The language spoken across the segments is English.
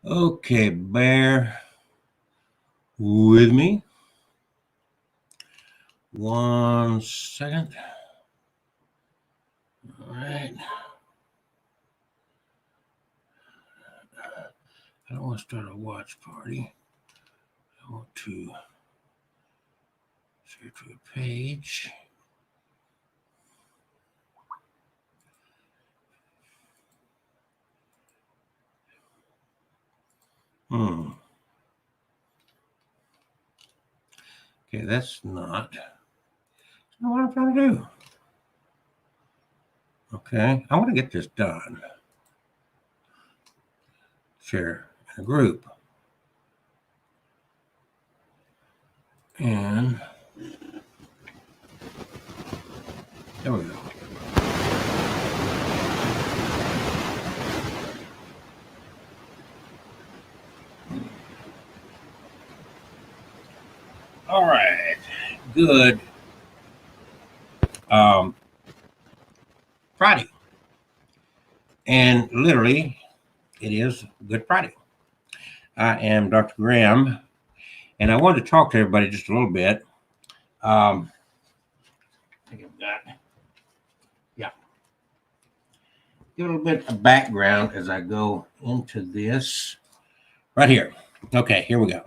Okay, bear with me 1 second. All right. I don't want to start a watch party. I want to share to a page. Okay, that's not what I'm trying to do. Okay, I want to get this done. Share in a group. And there we go. All right, good. Friday. And literally, it is Good Friday. I am Dr. Graham, and I wanted to talk to everybody just a little bit. I think I've got, yeah, give a little bit of background as I go into this right here. Okay, here we go.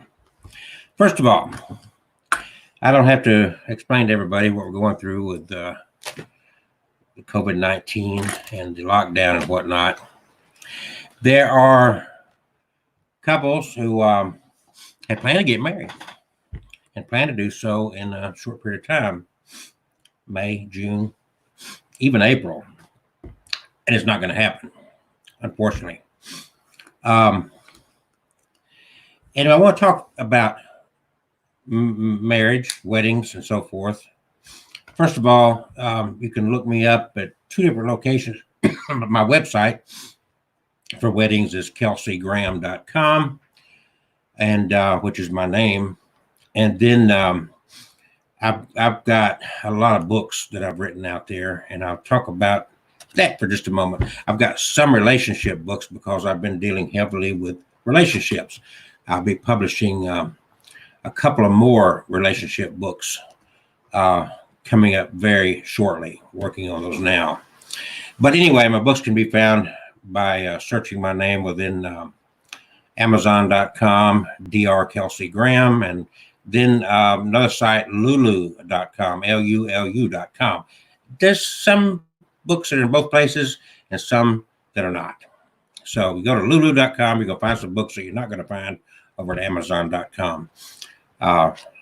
First of all, I don't have to explain to everybody what we're going through with the COVID-19 and the lockdown and whatnot. There are couples who had planned to get married and plan to do so in a short period of time, May, June, even April. And it's not going to happen, unfortunately. And I want to talk about marriage, weddings, and so forth. First of all, you can look me up at two different locations. My website for weddings is kelseygraham.com, and which is my name. And then I've got a lot of books that I've written out there, and I'll talk about that for just a moment. I've got some relationship books because I've been dealing heavily with relationships. I'll be publishing a couple of more relationship books coming up very shortly, working on those now. But anyway, my books can be found by searching my name within Amazon.com, Dr. Kelsey Graham, and then another site, lulu.com, Lulu.com. There's some books that are in both places and some that are not. So you go to lulu.com, you're going to find some books that you're not going to find over at Amazon.com.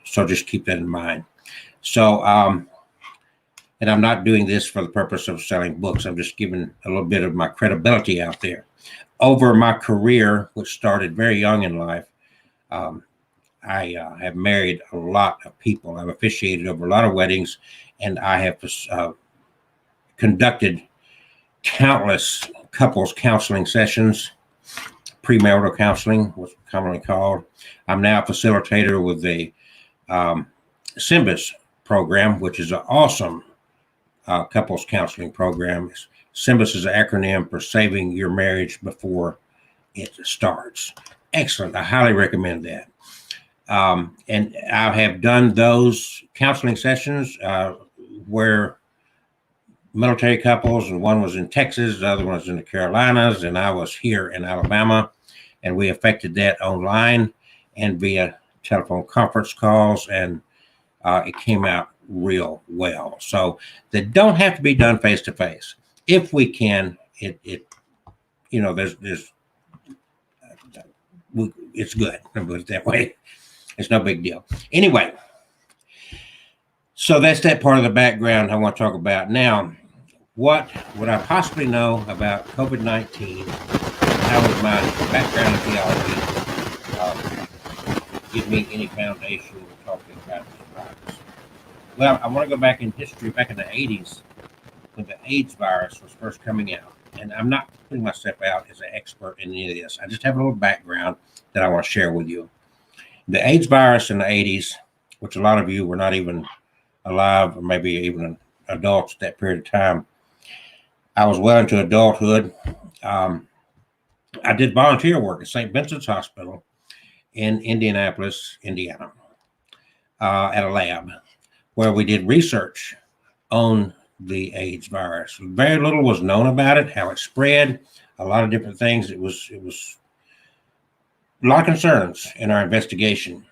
So just keep that in mind. So, and I'm not doing this for the purpose of selling books. I'm just giving a little bit of my credibility out there. Over my career, which started very young in life, I have married a lot of people. I've officiated over a lot of weddings, and I have conducted countless couples counseling sessions, premarital counseling, what's commonly called. I'm now a facilitator with the SYMBIS program, which is an awesome couples counseling program. SYMBIS is an acronym for Saving Your Marriage Before It Starts. Excellent. I highly recommend that. And I have done those counseling sessions where military couples, and one was in Texas, the other one was in the Carolinas, and I was here in Alabama, and we affected that online and via telephone conference calls, and it came out real well. So they don't have to be done face to face. If we can, it's good. I'll put it that way. It's no big deal. Anyway, so that's that part of the background I want to talk about. Now, what would I possibly know about COVID-19? How would my background in theology give me any foundation for talking about this virus? Well, I want to go back in history, back in the 80s, when the AIDS virus was first coming out. And I'm not putting myself out as an expert in any of this. I just have a little background that I want to share with you. The AIDS virus in the 80s, which a lot of you were not even alive, or maybe even adults at that period of time. I was well into adulthood. I did volunteer work at St. Vincent's Hospital in Indianapolis, Indiana, at a lab where we did research on the AIDS virus. Very little was known about it, how it spread, a lot of different things. It was a lot of concerns in our investigation.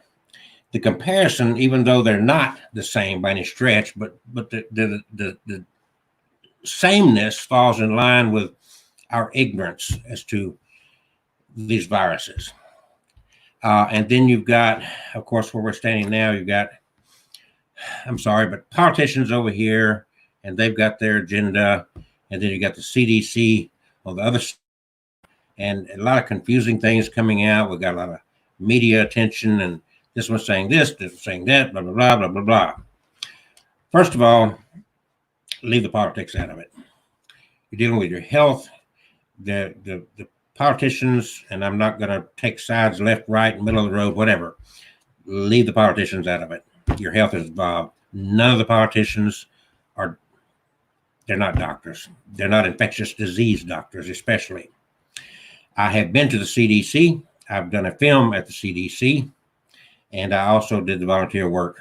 The comparison, even though they're not the same by any stretch, but the sameness falls in line with our ignorance as to these viruses. And then you've got, of course, where we're standing now, you've got, I'm sorry, but politicians over here, and they've got their agenda. And then you got the CDC on the other side, and a lot of confusing things coming out. We've got a lot of media attention, and this one's saying this one's saying that, blah, blah, blah, blah, blah, blah. First of all, leave the politics out of it. You're dealing with your health. The politicians, and I'm not going to take sides left, right, middle of the road, whatever. Leave the politicians out of it. Your health is involved. None of the politicians they're not doctors. They're not infectious disease doctors, especially. I have been to the CDC. I've done a film at the CDC, and I also did the volunteer work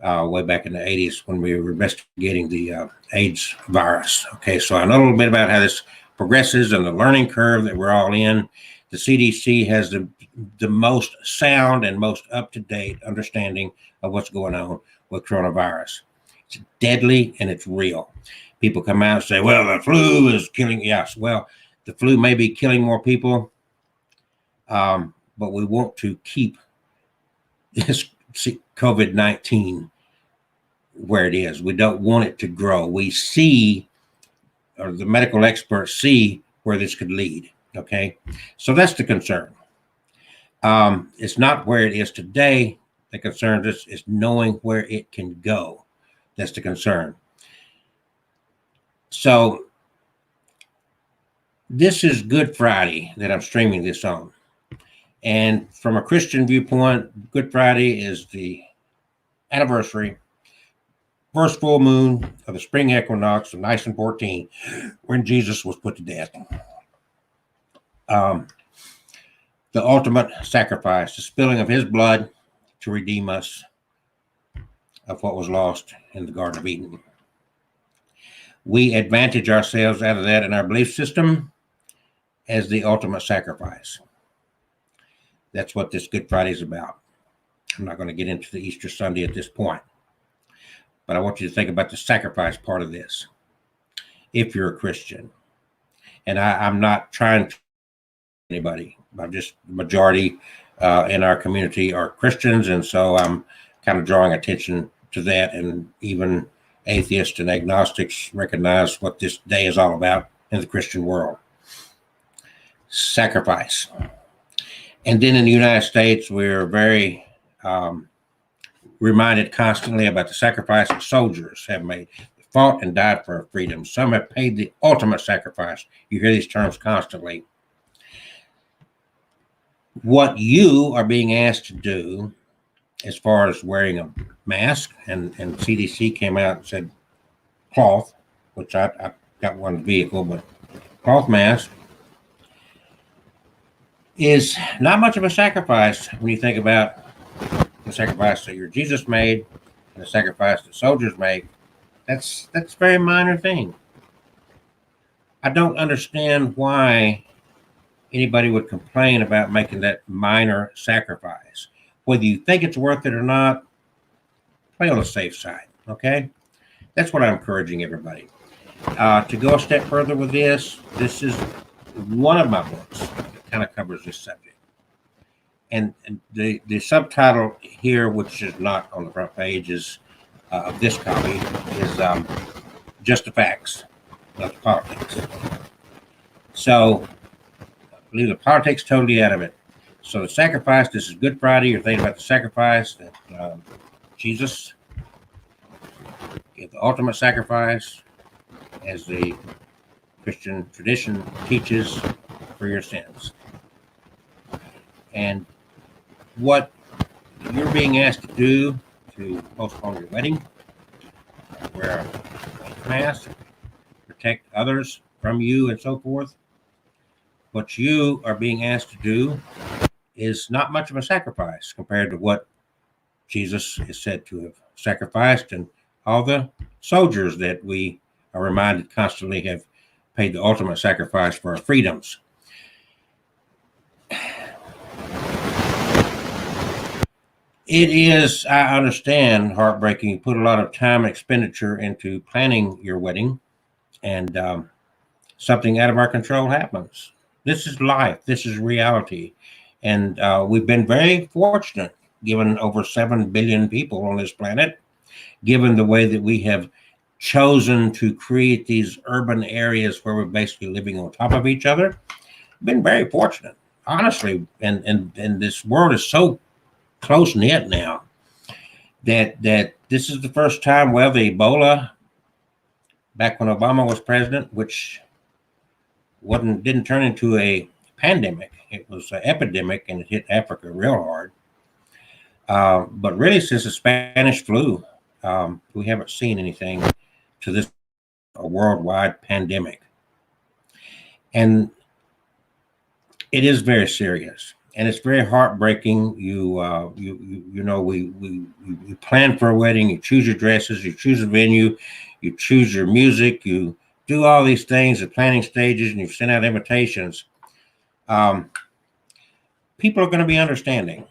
way back in the 80s when we were investigating the AIDS virus. Okay, so I know a little bit about how this progresses and the learning curve that we're all in. The CDC has the most sound and most up-to-date understanding of what's going on with coronavirus. It's deadly and it's real. People come out and say, well, the flu is killing. Yes, well, the flu may be killing more people, but we want to keep this COVID-19 where it is. We don't want it to grow. We see, or the medical experts see, where this could lead. Okay, so that's the concern. It's not where it is today. The concern is knowing where it can go. That's the concern. So this is Good Friday that I'm streaming this on. And from a Christian viewpoint, Good Friday is the anniversary, first full moon of the spring equinox of 1914, when Jesus was put to death. The ultimate sacrifice, the spilling of his blood to redeem us of what was lost in the Garden of Eden. We advantage ourselves out of that in our belief system as the ultimate sacrifice. That's what this Good Friday is about. I'm not going to get into the Easter Sunday at this point, but I want you to think about the sacrifice part of this. If you're a Christian, and I'm not trying to anybody, I'm just the majority in our community are Christians, and so I'm kind of drawing attention to that, and even atheists and agnostics recognize what this day is all about in the Christian world. Sacrifice. And then in the United States, we're very reminded constantly about the sacrifice that soldiers have made, fought and died for our freedom. Some have paid the ultimate sacrifice. You hear these terms constantly. What you are being asked to do, as far as wearing a mask, and CDC came out and said cloth, which I got one in the vehicle, but cloth mask is not much of a sacrifice when you think about the sacrifice that your Jesus made and the sacrifice that soldiers make. That's a very minor thing. I don't understand why anybody would complain about making that minor sacrifice. Whether you think it's worth it or not, play on the safe side, okay? That's what I'm encouraging everybody. To go a step further with this is one of my books that kind of covers this subject. And the subtitle here, which is not on the front page, is of this copy, is Just the Facts, not the Politics. So leave the politics totally out of it. So the sacrifice, this is Good Friday. You're thinking about the sacrifice that Jesus gave, the ultimate sacrifice, as the Christian tradition teaches, for your sins. And what you're being asked to do to postpone your wedding, wear a mask, protect others from you, and so forth, what you are being asked to do is not much of a sacrifice compared to what Jesus is said to have sacrificed, and all the soldiers that we are reminded constantly have paid the ultimate sacrifice for our freedoms. It is, I understand, heartbreaking. You put a lot of time and expenditure into planning your wedding, and something out of our control happens. This is life. This is reality. And we've been very fortunate, given over 7 billion people on this planet, given the way that we have chosen to create these urban areas where we're basically living on top of each other. Been very fortunate, honestly. And this world is so close knit now that this is the first time, well, the Ebola back when Obama was president, which didn't turn into a pandemic. It was an epidemic, and it hit Africa real hard. But really, since the Spanish flu, we haven't seen anything to this a worldwide pandemic, and it is very serious, and it's very heartbreaking. You know, we plan for a wedding. You choose your dresses. You choose a venue. You choose your music. You do all these things, the planning stages, and you've sent out invitations. People are going to be understanding.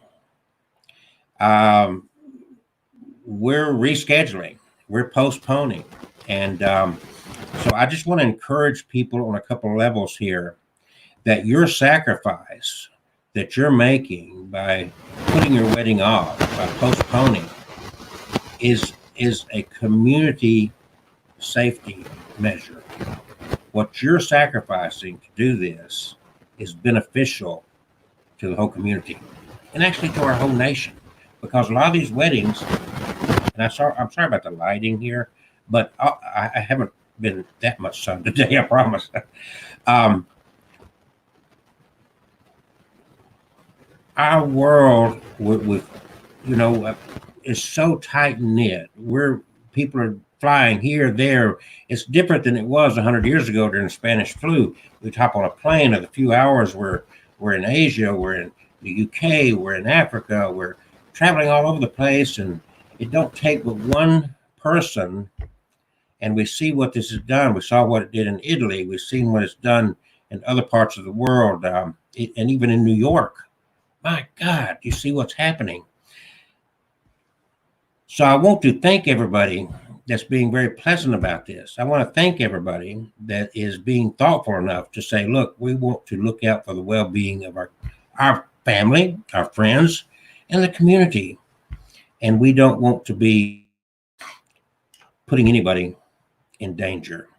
We're rescheduling, we're postponing. And so I just want to encourage people on a couple of levels here that your sacrifice that you're making by putting your wedding off, by postponing, is a community safety measure. What you're sacrificing to do this is beneficial to the whole community, and actually to our whole nation, because a lot of these weddings, and I'm sorry about the lighting here, but I haven't been that much sun today, I promise. Our world with is so tight knit. People are flying here, there. It's different than it was 100 years ago during the Spanish flu. We'd hop on a plane, and a few hours we're in Asia, we're in the UK, we're in Africa, we're traveling all over the place, and it don't take but one person. And we see what this has done. We saw what it did in Italy. We've seen what it's done in other parts of the world, and even in New York. My God, you see what's happening. So I want to thank everybody that's being very pleasant about this. I want to thank everybody that is being thoughtful enough to say, look, we want to look out for the well-being of our family, our friends, and the community. And we don't want to be putting anybody in danger.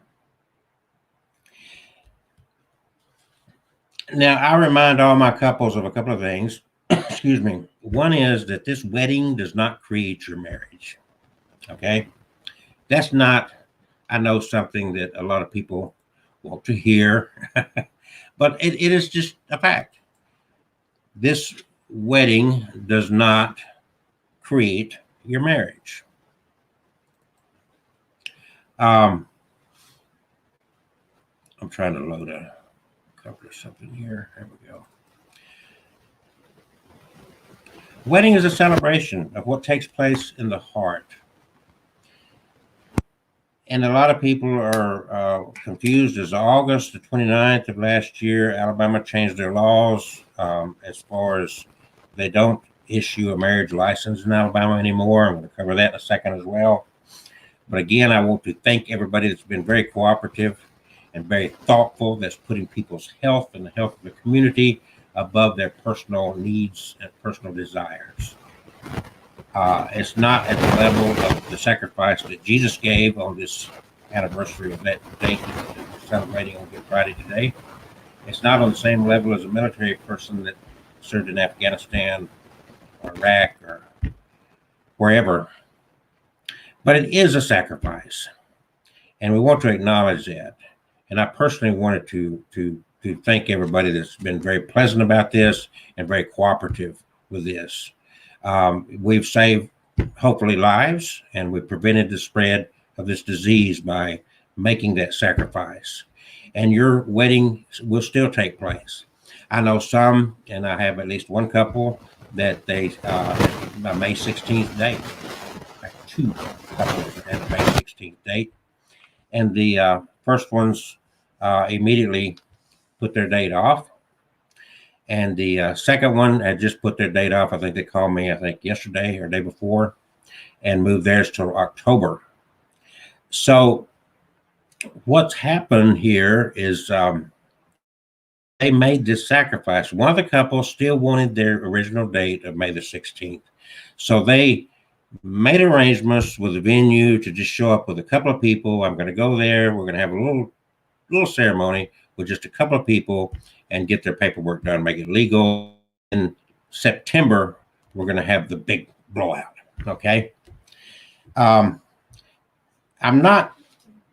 Now, I remind all my couples of a couple of things. Excuse me. One is that this wedding does not create your marriage. Okay? That's not, I know, something that a lot of people want to hear, but it is just a fact. This wedding does not create your marriage. I'm trying to load a couple of something here. There we go. Wedding is a celebration of what takes place in the heart. And a lot of people are confused. As August the 29th of last year, Alabama changed their laws as far as they don't issue a marriage license in Alabama anymore. I'm going to cover that in a second as well. But again, I want to thank everybody that's been very cooperative and very thoughtful, that's putting people's health and the health of the community above their personal needs and personal desires. It's not at the level of the sacrifice that Jesus gave on this anniversary of that date that we're celebrating on Good Friday today. It's not on the same level as a military person that served in Afghanistan or Iraq or wherever. But it is a sacrifice, and we want to acknowledge that. And I personally wanted to thank everybody that's been very pleasant about this and very cooperative with this. We've saved, hopefully, lives, and we've prevented the spread of this disease by making that sacrifice. and your wedding will still take place. I know some, and I have at least one couple that they a May 16th date. Two couples that had a May 16th date, and the first ones immediately put their date off, and the second one had just put their date off. I think they called me, I think yesterday or day before, and moved theirs till October. So what's happened here is they made this sacrifice. One of the couples still wanted their original date of May the 16th. So they made arrangements with the venue to just show up with a couple of people. I'm going to go there. We're going to have a little ceremony with just a couple of people and get their paperwork done, make it legal. In September, we're going to have the big blowout. Okay. I'm not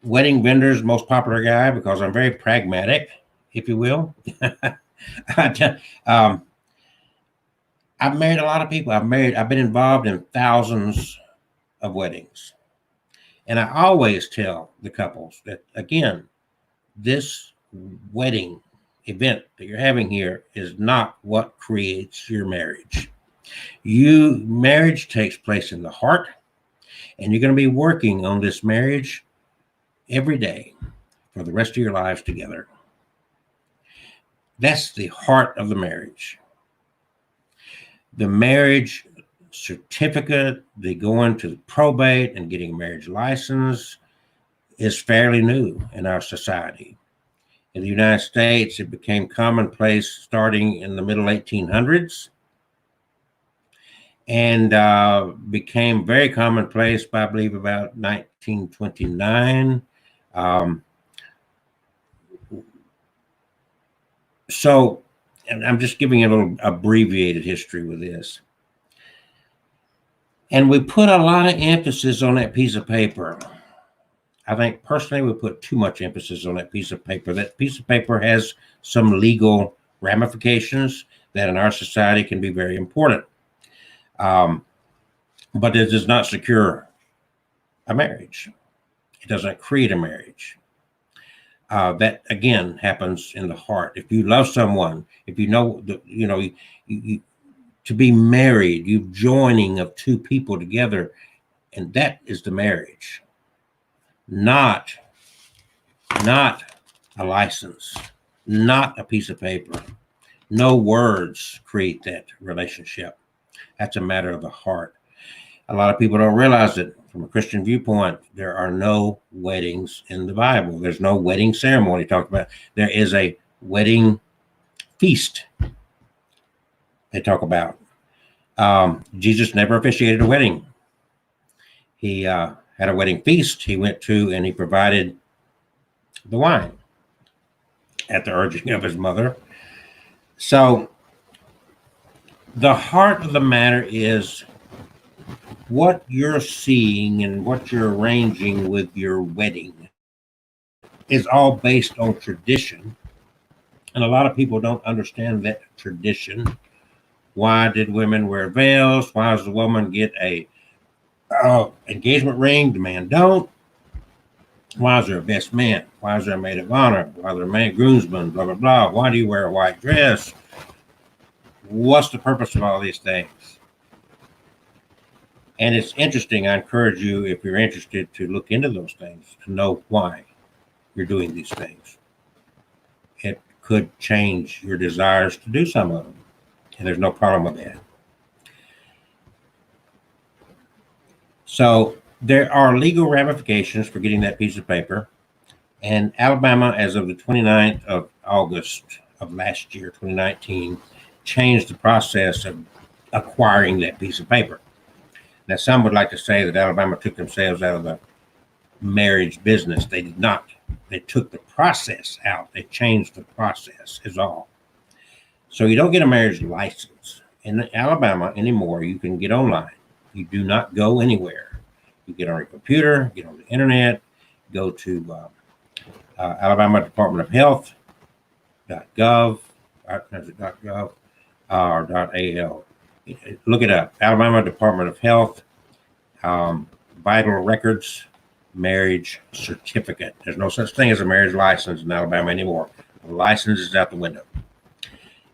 wedding vendors most popular guy because I'm very pragmatic, if you will. I've married a lot of people. I've been involved in thousands of weddings. And I always tell the couples that, again, this wedding event that you're having here is not what creates your marriage. Marriage takes place in the heart, and you're going to be working on this marriage every day for the rest of your lives together. That's the heart of the marriage. The marriage certificate, they go into the probate and getting a marriage license is fairly new in our society. In the United States, it became commonplace starting in the middle 1800s and became very commonplace by, I believe, about 1929. So, and I'm just giving a little abbreviated history with this. And we put a lot of emphasis on that piece of paper. I think personally we put too much emphasis on that piece of paper. That piece of paper has some legal ramifications that in our society can be very important. But it does not secure a marriage. It doesn't create a marriage. That again happens in the heart. If you love someone, if you know, to be married, you joining of two people together, and that is the marriage, not a license, not a piece of paper. No words create that relationship. That's a matter of the heart. A lot of people don't realize that from a Christian viewpoint, there are no weddings in the Bible. There's no wedding ceremony talked about. There is a wedding feast they talk about. Jesus never officiated a wedding. He had a wedding feast he went to, and he provided the wine at the urging of his mother. So the heart of the matter is what you're seeing and what you're arranging with your wedding is all based on tradition. And a lot of people don't understand that tradition. Why did women wear veils? Why does the woman get a engagement ring? The man don't. Why is there a best man? Why is there a maid of honor? Why is there a maid groomsman? Blah, blah, blah. Why do you wear a white dress? What's the purpose of all these things? And it's interesting. I encourage you, if you're interested, to look into those things, to know why you're doing these things. It could change your desires to do some of them, and there's no problem with that. So there are legal ramifications for getting that piece of paper. And Alabama, as of the 29th of August of last year, 2019, changed the process of acquiring that piece of paper. Now, some would like to say that Alabama took themselves out of the marriage business. They did not. They took the process out. They changed the process is all. So you don't get a marriage license in Alabama anymore. You can get online. You do not go anywhere. You get on your computer, get on the internet, go to Alabama Department of Health .gov or .al. Look it up. Alabama Department of Health, vital records, marriage certificate. There's no such thing as a marriage license in Alabama anymore. The license is out the window.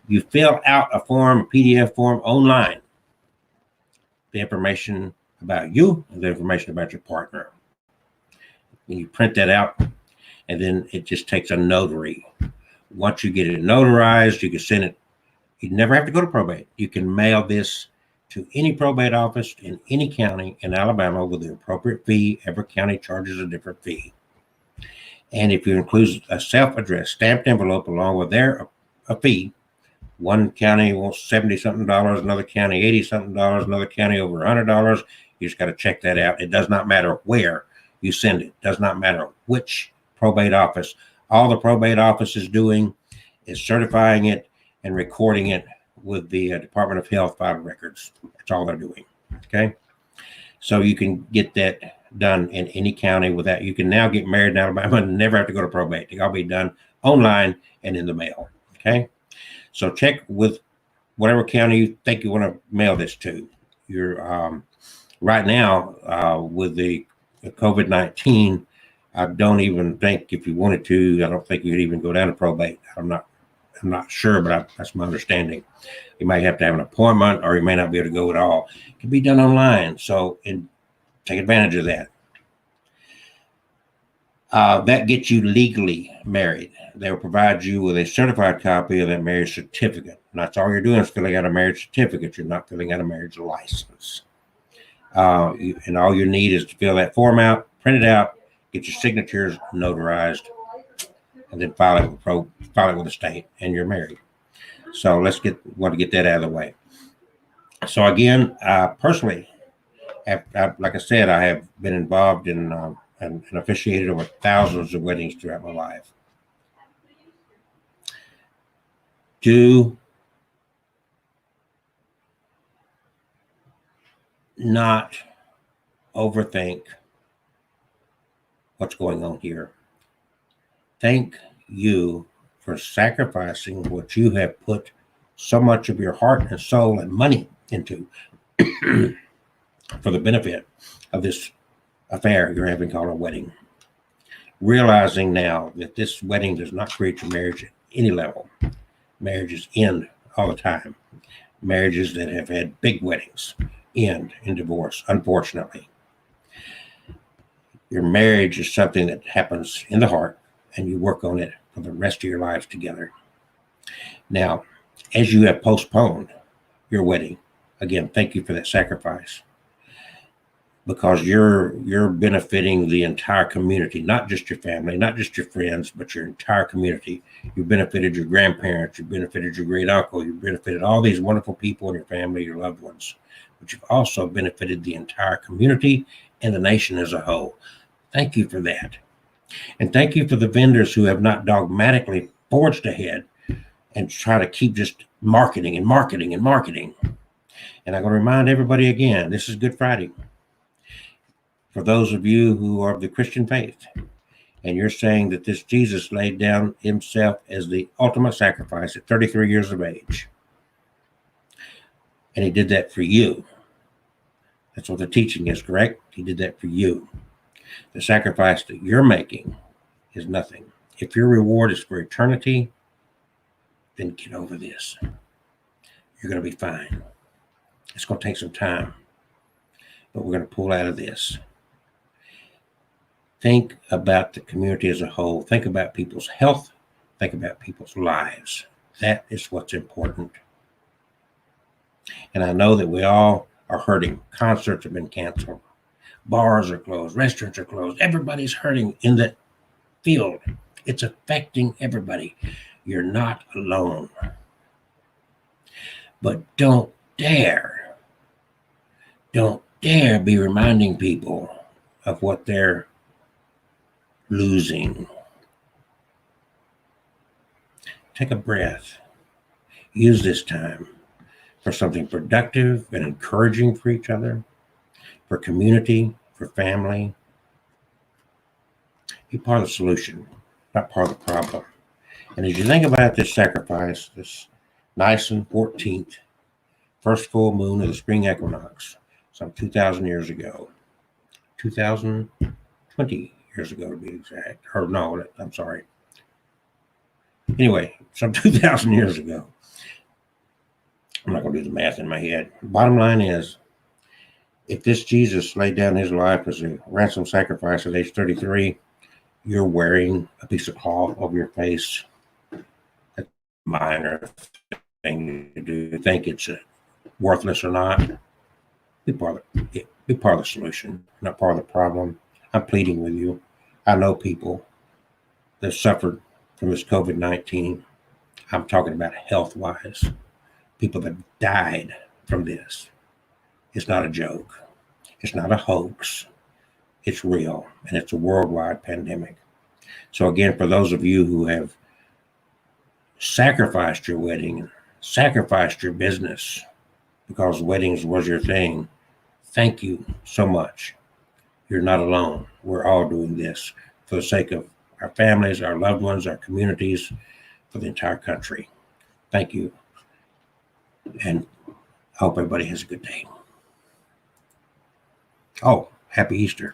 You fill out a form, a PDF form online, the information about you and the information about your partner. And you print that out, and then it just takes a notary. Once you get it notarized, you can send it. You never have to go to probate. You can mail this to any probate office in any county in Alabama with the appropriate fee. Every county charges a different fee. And if you include a self-addressed stamped envelope along with a fee, one county wants $70-something, another county $80-something, another county over $100. You just got to check that out. It does not matter where you send it. It does not matter which probate office. All the probate office is doing is certifying it and recording it with the Department of Health file records. That's all they're doing. Okay. So you can get that done in any county without, you can now get married in Alabama and never have to go to probate. They all be done online and in the mail. Okay. So check with whatever county you think you want to mail this to. You're right now with the COVID-19, I don't even think if you wanted to, I don't think you could even go down to probate. I'm not sure, but that's my understanding. You might have to have an appointment, or you may not be able to go at all. It can be done online, so take advantage of that. That gets you legally married. They will provide you with a certified copy of that marriage certificate. And that's all you're doing is filling out a marriage certificate. You're not filling out a marriage license. And all you need is to fill that form out, print it out, get your signatures notarized, and then file it with the state, and you're married. So want to get that out of the way. So again, personally, like I said, I have been involved in and officiated over thousands of weddings throughout my life. Do not overthink what's going on here. Thank you for sacrificing what you have put so much of your heart and soul and money into for the benefit of this affair you're having called a wedding. Realizing now that this wedding does not create your marriage at any level. Marriages end all the time. Marriages that have had big weddings end in divorce, unfortunately. Your marriage is something that happens in the heart, and you work on it for the rest of your lives together. Now, as you have postponed your wedding, again, thank you for that sacrifice, because you're benefiting the entire community, not just your family, not just your friends, but your entire community. You've benefited your grandparents, you've benefited your great uncle, you've benefited all these wonderful people in your family, your loved ones, but you've also benefited the entire community and the nation as a whole. Thank you for that. And thank you for the vendors who have not dogmatically forged ahead and try to keep just marketing and marketing and marketing. And I'm going to remind everybody again, this is Good Friday. For those of you who are of the Christian faith, and you're saying that this Jesus laid down himself as the ultimate sacrifice at 33 years of age, and he did that for you. That's what the teaching is, correct? He did that for you. The sacrifice that you're making is nothing. If your reward is for eternity, then get over this. You're going to be fine. It's going to take some time, but we're going to pull out of this. Think about the community as a whole. Think about people's health. Think about people's lives. That is what's important. And I know that we all are hurting. Concerts have been canceled. Bars are closed. Restaurants are closed. Everybody's hurting in that field. It's affecting everybody. You're not alone. But don't dare be reminding people of what they're losing. Take a breath. Use this time for something productive and encouraging for each other, for community, for family. Be part of the solution, not part of the problem. And as you think about this sacrifice, this Nisan 14th, first full moon of the spring equinox, some 2,000 years ago, 2,000 20 years ago to be exact. Or no, I'm sorry. Anyway, some 2,000 years ago. I'm not going to do the math in my head. Bottom line is, if this Jesus laid down his life as a ransom sacrifice at age 33, you're wearing a piece of cloth over your face. That's a minor thing to do. You think it's worthless or not? Be part of the solution, not part of the problem. I'm pleading with you. I know people that suffered from this COVID-19. I'm talking about health-wise. People that died from this. It's not a joke. It's not a hoax. It's real, and it's a worldwide pandemic. So again, for those of you who have sacrificed your wedding, sacrificed your business because weddings was your thing, thank you so much. You're not alone. We're all doing this for the sake of our families, our loved ones, our communities, for the entire country. Thank you. And I hope everybody has a good day. Oh, happy Easter.